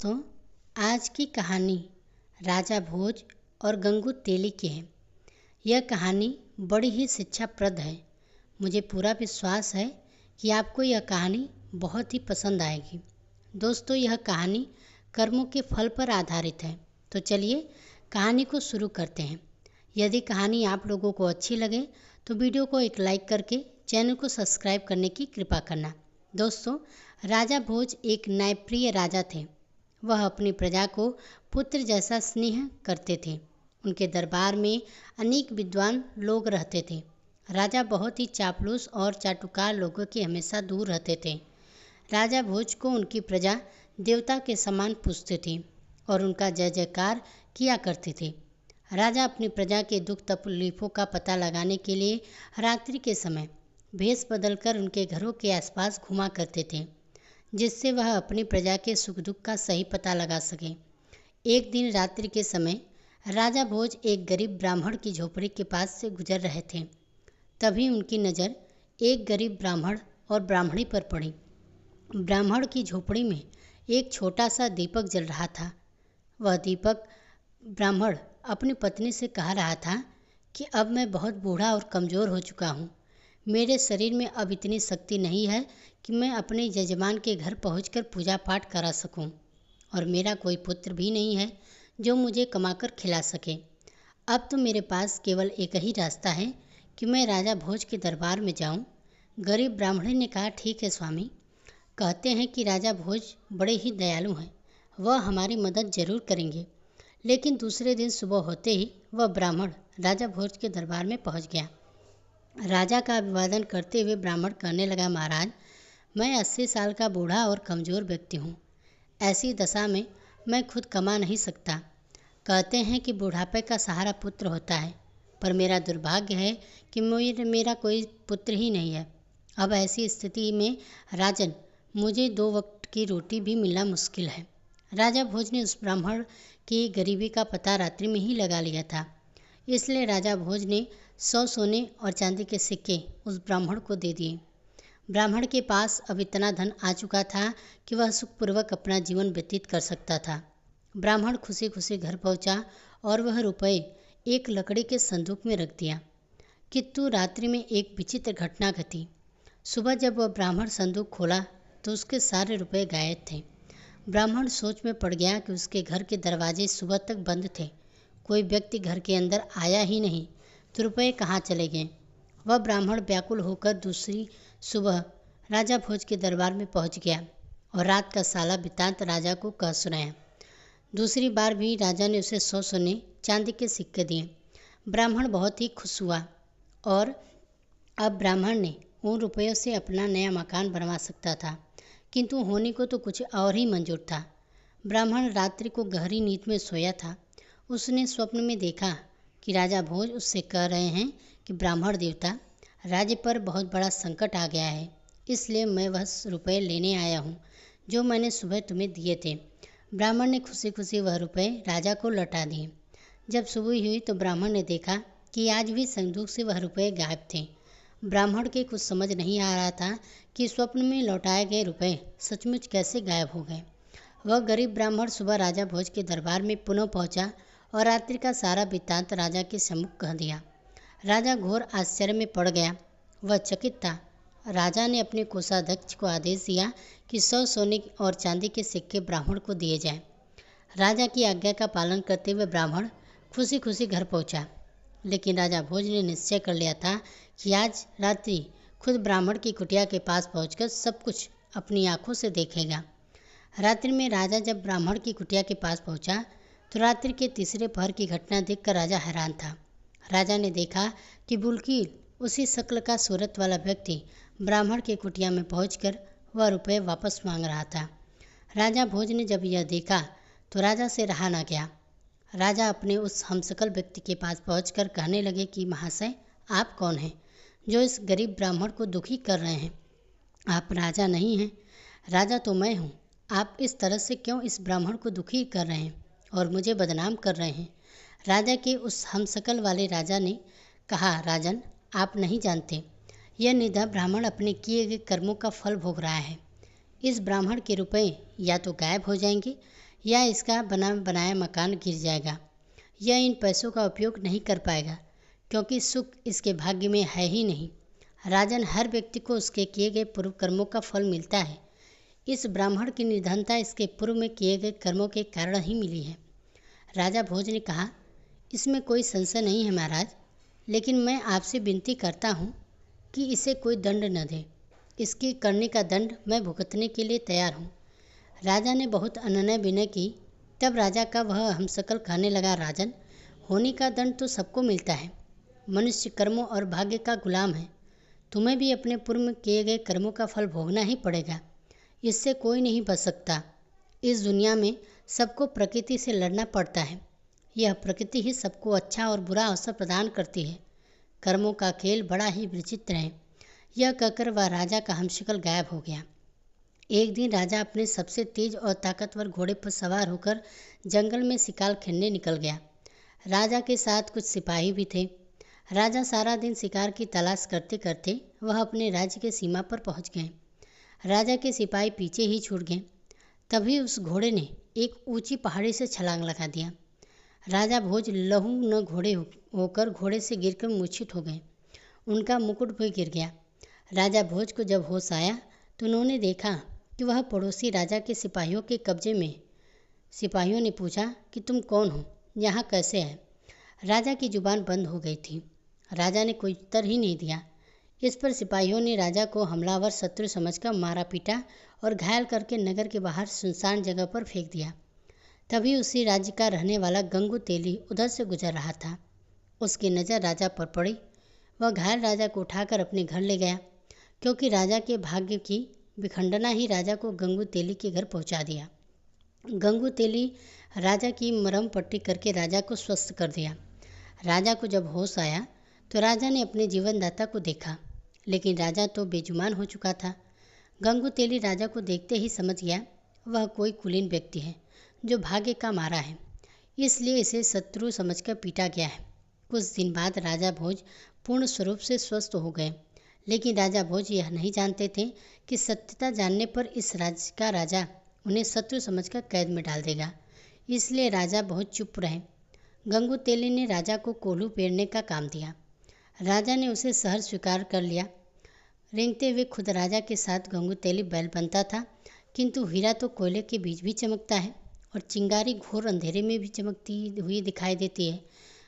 दोस्तों, आज की कहानी राजा भोज और गंगू तेली की है। यह कहानी बड़ी ही शिक्षाप्रद है। मुझे पूरा विश्वास है कि आपको यह कहानी बहुत ही पसंद आएगी। दोस्तों, यह कहानी कर्मों के फल पर आधारित है। तो चलिए कहानी को शुरू करते हैं। यदि कहानी आप लोगों को अच्छी लगे तो वीडियो को एक लाइक करके चैनल को सब्सक्राइब करने की कृपा करना। दोस्तों, राजा भोज एक न्यायप्रिय राजा थे। वह अपनी प्रजा को पुत्र जैसा स्नेह करते थे। उनके दरबार में अनेक विद्वान लोग रहते थे। राजा बहुत ही चापलूस और चाटुकार लोगों के हमेशा दूर रहते थे। राजा भोज को उनकी प्रजा देवता के समान पूजते थे और उनका जय जयकार किया करते थे। राजा अपनी प्रजा के दुख तकलीफों का पता लगाने के लिए रात्रि के समय भेष बदलकर उनके घरों के आसपास घुमा करते थे, जिससे वह अपनी प्रजा के सुख दुख का सही पता लगा सके। एक दिन रात्रि के समय राजा भोज एक गरीब ब्राह्मण की झोपड़ी के पास से गुजर रहे थे। तभी उनकी नज़र एक गरीब ब्राह्मण और ब्राह्मणी पर पड़ी। ब्राह्मण की झोपड़ी में एक छोटा सा दीपक जल रहा था। वह दीपक ब्राह्मण अपनी पत्नी से कह रहा था कि अब मैं बहुत बूढ़ा और कमज़ोर हो चुका हूँ। मेरे शरीर में अब इतनी शक्ति नहीं है कि मैं अपने यजमान के घर पहुंचकर पूजा पाठ करा सकूं, और मेरा कोई पुत्र भी नहीं है जो मुझे कमाकर खिला सके। अब तो मेरे पास केवल एक ही रास्ता है कि मैं राजा भोज के दरबार में जाऊं। गरीब ब्राह्मण ने कहा, ठीक है स्वामी, कहते हैं कि राजा भोज बड़े ही दयालु हैं, वह हमारी मदद जरूर करेंगे। लेकिन दूसरे दिन सुबह होते ही वह ब्राह्मण राजा भोज के दरबार में पहुँच गया। राजा का अभिवादन करते हुए ब्राह्मण कहने लगा, महाराज, मैं 80 साल का बूढ़ा और कमज़ोर व्यक्ति हूँ। ऐसी दशा में मैं खुद कमा नहीं सकता। कहते हैं कि बुढ़ापे का सहारा पुत्र होता है, पर मेरा दुर्भाग्य है कि मेरा कोई पुत्र ही नहीं है। अब ऐसी स्थिति में राजन, मुझे 2 वक्त की रोटी भी मिलना मुश्किल है। राजा भोज ने उस ब्राह्मण की गरीबी का पता रात्रि में ही लगा लिया था। इसलिए राजा भोज ने 100 सोने और चांदी के सिक्के उस ब्राह्मण को दे दिए। ब्राह्मण के पास अब इतना धन आ चुका था कि वह सुखपूर्वक अपना जीवन व्यतीत कर सकता था। ब्राह्मण खुशी खुशी घर पहुंचा और वह रुपए एक लकड़ी के संदूक में रख दिया। किंतु रात्रि में एक विचित्र घटना घटी। सुबह जब वह ब्राह्मण संदूक खोला तो उसके सारे रुपए गायब थे। ब्राह्मण सोच में पड़ गया कि उसके घर के दरवाजे सुबह तक बंद थे, कोई व्यक्ति घर के अंदर आया ही नहीं, तो रुपये कहाँ चले गए। वह ब्राह्मण व्याकुल होकर दूसरी सुबह राजा भोज के दरबार में पहुंच गया और रात का साला वृत्तांत राजा को कह सुनाया। दूसरी बार भी राजा ने उसे 100 सोने चांदी के सिक्के दिए। ब्राह्मण बहुत ही खुश हुआ और अब ब्राह्मण ने उन रुपयों से अपना नया मकान बनवा सकता था, किंतु होने को तो कुछ और ही मंजूर था। ब्राह्मण रात्रि को गहरी नींद में सोया था। उसने स्वप्न में देखा कि राजा भोज उससे कह रहे हैं कि ब्राह्मण देवता, राज्य पर बहुत बड़ा संकट आ गया है, इसलिए मैं वह रुपए लेने आया हूँ जो मैंने सुबह तुम्हें दिए थे। ब्राह्मण ने खुशी खुशी वह रुपए राजा को लौटा दिए। जब सुबह हुई तो ब्राह्मण ने देखा कि आज भी संदूक से वह रुपए गायब थे। ब्राह्मण के कुछ समझ नहीं आ रहा था कि स्वप्न में लौटाए गए रुपए सचमुच कैसे गायब हो गए। वह गरीब ब्राह्मण सुबह राजा भोज के दरबार में पुनः पहुंचा और रात्रि का सारा वृत्तांत राजा के सम्मुख कह दिया। राजा घोर आश्चर्य में पड़ गया, वह चकित था। राजा ने अपने कोषाध्यक्ष को आदेश दिया कि 100 सोने और चांदी के सिक्के ब्राह्मण को दिए जाएं। राजा की आज्ञा का पालन करते हुए ब्राह्मण खुशी खुशी घर पहुंचा। लेकिन राजा भोज ने निश्चय कर लिया था कि आज रात्रि खुद ब्राह्मण की कुटिया के पास पहुंचकर सब कुछ अपनी आंखों से देखेगा। रात्रि में राजा जब ब्राह्मण की कुटिया के पास पहुंचा तो रात्रि के तीसरे पहर की घटना देखकर राजा हैरान था। राजा ने देखा कि बिल्कुल उसी शक्ल का सूरत वाला व्यक्ति ब्राह्मण के कुटिया में पहुंचकर वह रुपये वापस मांग रहा था। राजा भोज ने जब यह देखा तो राजा से रहा न गया। राजा अपने उस हमशक्ल व्यक्ति के पास पहुंचकर कहने लगे कि महाशय, आप कौन हैं जो इस गरीब ब्राह्मण को दुखी कर रहे हैं? आप राजा नहीं हैं। राजा तो मैं हूँ। आप इस तरह से क्यों इस ब्राह्मण को दुखी कर रहे हैं और मुझे बदनाम कर रहे हैं? राजा के उस हमशक्ल वाले राजा ने कहा, राजन, आप नहीं जानते, यह निधा ब्राह्मण अपने किए गए कर्मों का फल भोग रहा है। इस ब्राह्मण के रुपए या तो गायब हो जाएंगे या इसका बनाया मकान गिर जाएगा। यह इन पैसों का उपयोग नहीं कर पाएगा क्योंकि सुख इसके भाग्य में है ही नहीं। राजन, हर व्यक्ति को उसके किए गए पूर्व कर्मों का फल मिलता है। इस ब्राह्मण की निर्धनता इसके पूर्व में किए गए कर्मों के कारण ही मिली है। राजा भोज ने कहा, इसमें कोई संशय नहीं है महाराज, लेकिन मैं आपसे विनती करता हूँ कि इसे कोई दंड न दे। इसकी करने का दंड मैं भुगतने के लिए तैयार हूँ। राजा ने बहुत अनन्य विनय की। तब राजा का वह हमशक्ल कहने लगा, राजन, होने का दंड तो सबको मिलता है। मनुष्य कर्मों और भाग्य का गुलाम है। तुम्हें भी अपने पूर्व में किए गए कर्मों का फल भोगना ही पड़ेगा। इससे कोई नहीं बच सकता। इस दुनिया में सबको प्रकृति से लड़ना पड़ता है। यह प्रकृति ही सबको अच्छा और बुरा अवसर प्रदान करती है। कर्मों का खेल बड़ा ही विचित्र है। यह कहकर वह राजा का हमशक्ल गायब हो गया। एक दिन राजा अपने सबसे तेज और ताकतवर घोड़े पर सवार होकर जंगल में शिकार खेलने निकल गया। राजा के साथ कुछ सिपाही भी थे। राजा सारा दिन शिकार की तलाश करते करते वह अपने राज्य के सीमा पर पहुंच गए। राजा के सिपाही पीछे ही छूट गए। तभी उस घोड़े ने एक ऊंची पहाड़ी से छलांग लगा दिया। राजा भोज लहू न घोड़े होकर घोड़े से गिरकर मूर्छित हो गए। उनका मुकुट भी गिर गया। राजा भोज को जब होश आया तो उन्होंने देखा कि वह पड़ोसी राजा के सिपाहियों के कब्जे में। सिपाहियों ने पूछा कि तुम कौन हो, यहाँ कैसे है? राजा की जुबान बंद हो गई थी। राजा ने कोई उत्तर ही नहीं दिया। इस पर सिपाहियों ने राजा को हमलावर शत्रु समझकर मारा पीटा और घायल करके नगर के बाहर सुनसान जगह पर फेंक दिया। तभी उसी राज्य का रहने वाला गंगू तेली उधर से गुजर रहा था। उसकी नज़र राजा पर पड़ी। वह घायल राजा को उठाकर अपने घर ले गया, क्योंकि राजा के भाग्य की विखंडना ही राजा को गंगू तेली के घर पहुंचा दिया। गंगू तेली राजा की मरहम पट्टी करके राजा को स्वस्थ कर दिया। राजा को जब होश आया तो राजा ने अपने जीवनदाता को देखा, लेकिन राजा तो बेजुबान हो चुका था। गंगू तेली राजा को देखते ही समझ गया वह कोई कुलीन व्यक्ति है जो भाग्य का मारा है, इसलिए इसे शत्रु समझकर पीटा गया है। कुछ दिन बाद राजा भोज पूर्ण स्वरूप से स्वस्थ हो गए, लेकिन राजा भोज यह नहीं जानते थे कि सत्यता जानने पर इस राज्य का राजा उन्हें शत्रु समझकर कैद में डाल देगा। इसलिए राजा बहुत चुप रहे। गंगू तेली ने राजा को कोल्हू पेरने का काम दिया। राजा ने उसे शहर स्वीकार कर लिया। रेंगते हुए खुद राजा के साथ गंगू तेली बैल बनता था, किंतु हीरा तो कोयले के बीच भी चमकता है और चिंगारी घोर अंधेरे में भी चमकती हुई दिखाई देती है।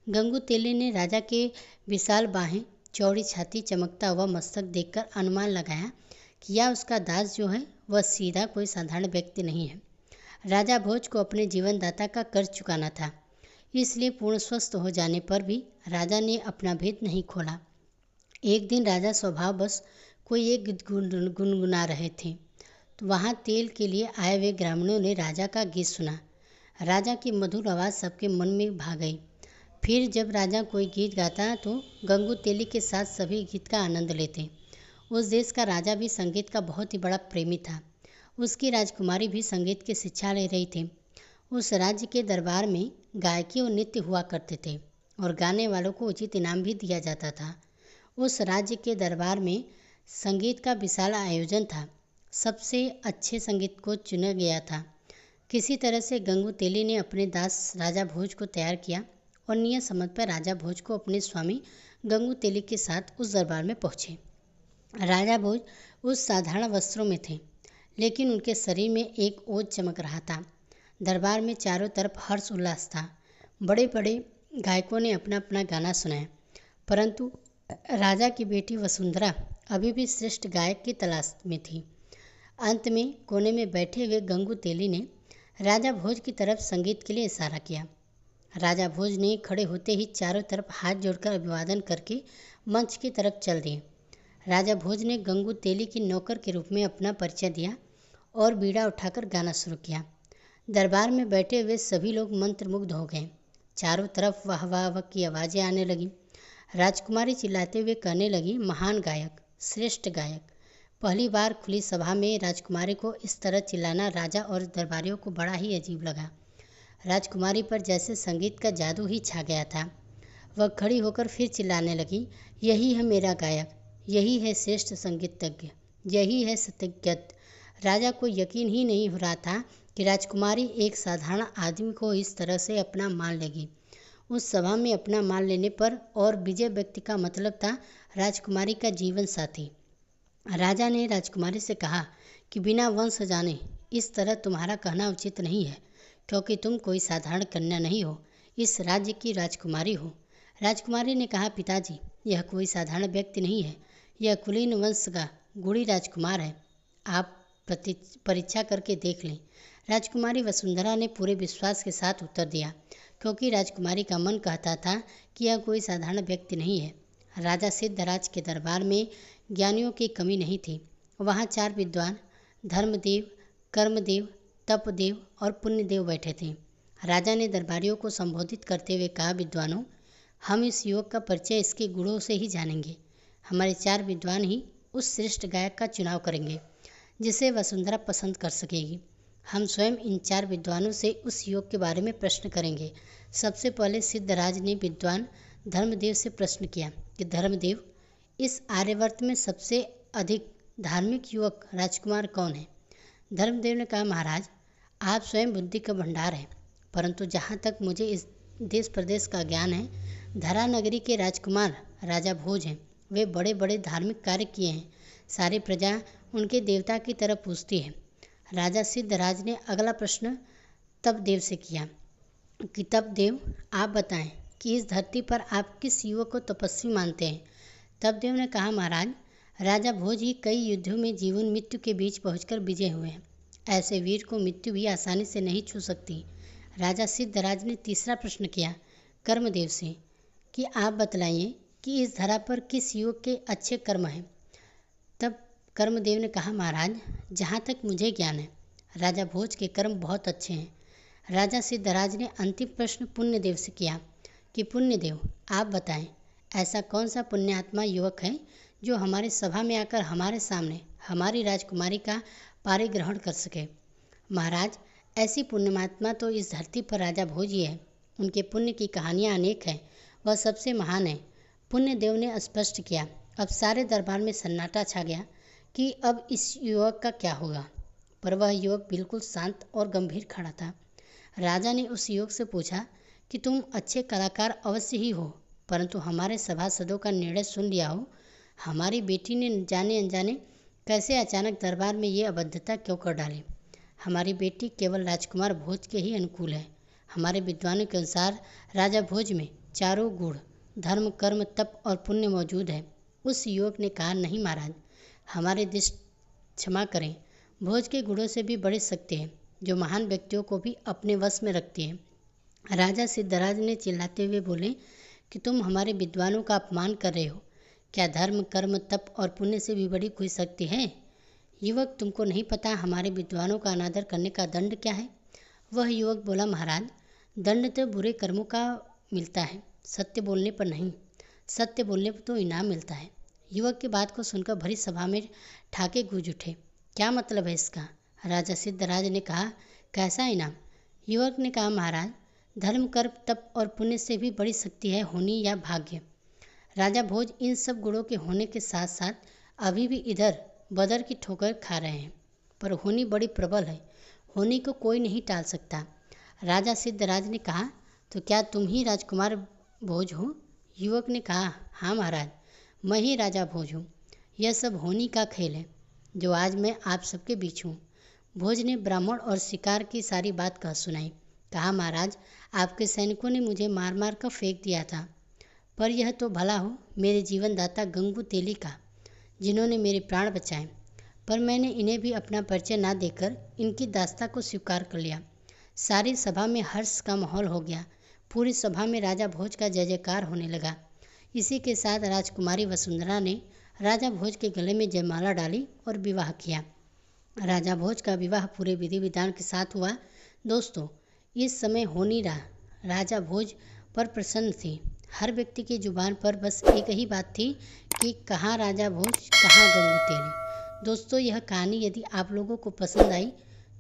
गंगू तेली ने राजा के विशाल बाहें, चौड़ी छाती, चमकता हुआ मस्तक देखकर अनुमान लगाया कि यह उसका दास जो है वह सीधा कोई साधारण व्यक्ति नहीं है। राजा भोज को अपने जीवनदाता का कर्ज चुकाना था, इसलिए पूर्ण स्वस्थ हो जाने पर भी राजा ने अपना भेद नहीं खोला। एक दिन राजा स्वभाववश कोई एक गीत गुनगुना रहे थे तो वहाँ तेल के लिए आए हुए ग्रामीणों ने राजा का गीत सुना। राजा की मधुर आवाज़ सबके मन में भा गई। फिर जब राजा कोई गीत गाता तो गंगू तेली के साथ सभी गीत का आनंद लेते। उस देश का राजा भी संगीत का बहुत ही बड़ा प्रेमी था। उसकी राजकुमारी भी संगीत की शिक्षा ले रही थी। उस राज्य के दरबार में गायकी और नृत्य हुआ करते थे और गाने वालों को उचित इनाम भी दिया जाता था। उस राज्य के दरबार में संगीत का विशाल आयोजन था। सबसे अच्छे संगीत को चुना गया था। किसी तरह से गंगू तेली ने अपने दास राजा भोज को तैयार किया और नियत समय पर राजा भोज को अपने स्वामी गंगू तेली के साथ उस दरबार में पहुँचे। राजा भोज उस साधारण वस्त्रों में थे, लेकिन उनके शरीर में एक ओज चमक रहा था। दरबार में चारों तरफ हर्ष उल्लास था। बड़े बड़े गायकों ने अपना अपना गाना सुनाया, परंतु राजा की बेटी वसुंधरा अभी भी श्रेष्ठ गायक की तलाश में थी। अंत में कोने में बैठे हुए गंगू तेली ने राजा भोज की तरफ संगीत के लिए इशारा किया। राजा भोज ने खड़े होते ही चारों तरफ हाथ जोड़कर अभिवादन करके मंच की तरफ चल दिए। राजा भोज ने गंगू तेली की नौकर के रूप में अपना परिचय दिया और बीड़ा उठाकर गाना शुरू किया। दरबार में बैठे हुए सभी लोग मंत्रमुग्ध हो गए। चारों तरफ वाह वाह वाह की आवाज़ें आने लगीं। राजकुमारी चिल्लाते हुए कहने लगी, महान गायक, श्रेष्ठ गायक। पहली बार खुली सभा में राजकुमारी को इस तरह चिल्लाना राजा और दरबारियों को बड़ा ही अजीब लगा। राजकुमारी पर जैसे संगीत का जादू ही छा गया था। वह खड़ी होकर फिर चिल्लाने लगी, यही है मेरा गायक, यही है श्रेष्ठ संगीतज्ञ, यही है सत्यज्ञ। राजा को यकीन ही नहीं हो रहा था कि राजकुमारी एक साधारण आदमी को इस तरह से अपना मान लेगी। उस सभा में अपना मान लेने पर और विजय व्यक्ति का मतलब था राजकुमारी का जीवन साथी। राजा ने राजकुमारी से कहा कि बिना वंश जाने इस तरह तुम्हारा कहना उचित नहीं है, क्योंकि तुम कोई साधारण कन्या नहीं हो, इस राज्य की राजकुमारी हो। राजकुमारी ने कहा, पिताजी, यह कोई साधारण व्यक्ति नहीं है, यह कुलीन वंश का गुणी राजकुमार है। आप परीक्षा करके देख लें। राजकुमारी वसुंधरा ने पूरे विश्वास के साथ उत्तर दिया, क्योंकि राजकुमारी का मन कहता था कि यह कोई साधारण व्यक्ति नहीं है। राजा सिद्धराज के दरबार में ज्ञानियों की कमी नहीं थी। वहाँ 4 विद्वान धर्मदेव, कर्मदेव, तपदेव और पुण्यदेव बैठे थे। राजा ने दरबारियों को संबोधित करते हुए कहा, विद्वानों, हम इस युवक का परिचय इसके गुणों से ही जानेंगे। हमारे 4 विद्वान ही उस श्रेष्ठ गायक का चुनाव करेंगे जिसे वसुंधरा पसंद कर सकेगी। हम स्वयं इन 4 विद्वानों से उस युवक के बारे में प्रश्न करेंगे। सबसे पहले सिद्धराज ने विद्वान धर्मदेव से प्रश्न किया कि धर्मदेव, इस आर्यवर्त में सबसे अधिक धार्मिक युवक राजकुमार कौन है? धर्मदेव ने कहा, महाराज, आप स्वयं बुद्धि का भंडार हैं, परंतु जहाँ तक मुझे इस देश प्रदेश का ज्ञान है, धरा नगरी के राजकुमार राजा भोज हैं। वे बड़े बड़े धार्मिक कार्य किए हैं। सारी प्रजा उनके देवता की तरह पूजती है। राजा सिद्धराज ने अगला प्रश्न तपदेव से किया कि तपदेव, आप बताएं कि इस धरती पर आप किस युवक को तपस्वी मानते हैं? तपदेव ने कहा, महाराज, राजा भोज ही कई युद्धों में जीवन मृत्यु के बीच पहुंचकर विजय हुए हैं। ऐसे वीर को मृत्यु भी आसानी से नहीं छू सकती। राजा सिद्धराज ने तीसरा प्रश्न किया कर्मदेव से कि आप बतलाइए कि इस धरा पर किस युवक के अच्छे कर्म हैं? तब कर्मदेव ने कहा, महाराज, जहाँ तक मुझे ज्ञान है, राजा भोज के कर्म बहुत अच्छे हैं। राजा सिद्धराज ने अंतिम प्रश्न पुण्यदेव से किया कि पुण्यदेव, आप बताएं, ऐसा कौन सा पुण्यात्मा युवक है जो हमारे सभा में आकर हमारे सामने हमारी राजकुमारी का पारिग्रहण कर सके? महाराज, ऐसी पुण्यात्मा तो इस धरती पर राजा भोज ही है। उनके पुण्य की कहानियाँ अनेक हैं, वह सबसे महान है। पुण्यदेव ने स्पष्ट किया। अब सारे दरबार में सन्नाटा छा गया कि अब इस युवक का क्या होगा, पर वह युवक बिल्कुल शांत और गंभीर खड़ा था। राजा ने उस युवक से पूछा कि तुम अच्छे कलाकार अवश्य ही हो, परंतु हमारे सभासदों का निर्णय सुन लिया हो? हमारी बेटी ने जाने अनजाने कैसे अचानक दरबार में ये अभद्रता क्यों कर डाली? हमारी बेटी केवल राजकुमार भोज के ही अनुकूल है। हमारे विद्वानों के अनुसार राजा भोज में चारों गुण धर्म, कर्म, तप और पुण्य मौजूद है। उस युवक ने कहा, नहीं महाराज, हमारे दृष्टि क्षमा करें, भोज के गुणों से भी बड़ी शक्ति है जो महान व्यक्तियों को भी अपने वश में रखती है। राजा सिद्धराज ने चिल्लाते हुए बोले कि तुम हमारे विद्वानों का अपमान कर रहे हो। क्या धर्म, कर्म, तप और पुण्य से भी बड़ी कोई शक्ति है? युवक, तुमको नहीं पता हमारे विद्वानों का अनादर करने का दंड क्या है? वह युवक बोला, महाराज, दंड तो बुरे कर्मों का मिलता है, सत्य बोलने पर नहीं। सत्य बोलने पर तो इनाम मिलता है। युवक की बात को सुनकर भरी सभा में ठाके गूंज उठे। क्या मतलब है इसका? राजा सिद्धराज ने कहा, कैसा इनाम? युवक ने कहा, महाराज, धर्म, कर्म, तप और पुण्य से भी बड़ी शक्ति है होनी या भाग्य। राजा भोज इन सब गुणों के होने के साथ साथ अभी भी इधर बदर की ठोकर खा रहे हैं, पर होनी बड़ी प्रबल है। होनी को कोई नहीं टाल सकता। राजा सिद्धराज ने कहा, तो क्या तुम ही राजकुमार भोज हो? युवक ने कहा, हाँ महाराज, मैं ही राजा भोज हूँ। यह सब होनी का खेल है जो आज मैं आप सबके बीच हूँ। भोज ने ब्राह्मण और शिकार की सारी बात कह सुनाई। कहा, महाराज, आपके सैनिकों ने मुझे मार मार कर फेंक दिया था, पर यह तो भला हो मेरे जीवनदाता गंगू तेली का, जिन्होंने मेरे प्राण बचाए। पर मैंने इन्हें भी अपना परिचय ना देकर इनकी दास्ता को स्वीकार कर लिया। सारी सभा में हर्ष का माहौल हो गया। पूरी सभा में राजा भोज का जय जयकार होने लगा। इसी के साथ राजकुमारी वसुंधरा ने राजा भोज के गले में जयमाला डाली और विवाह किया। राजा भोज का विवाह पूरे विधि विधान के साथ हुआ। दोस्तों, इस समय होनी राजा भोज पर प्रसन्न थी। हर व्यक्ति की जुबान पर बस एक ही बात थी कि कहाँ राजा भोज, कहाँ गंगू तेली। दोस्तों, यह कहानी यदि आप लोगों को पसंद आई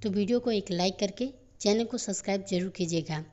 तो वीडियो को एक लाइक करके चैनल को सब्सक्राइब जरूर कीजिएगा।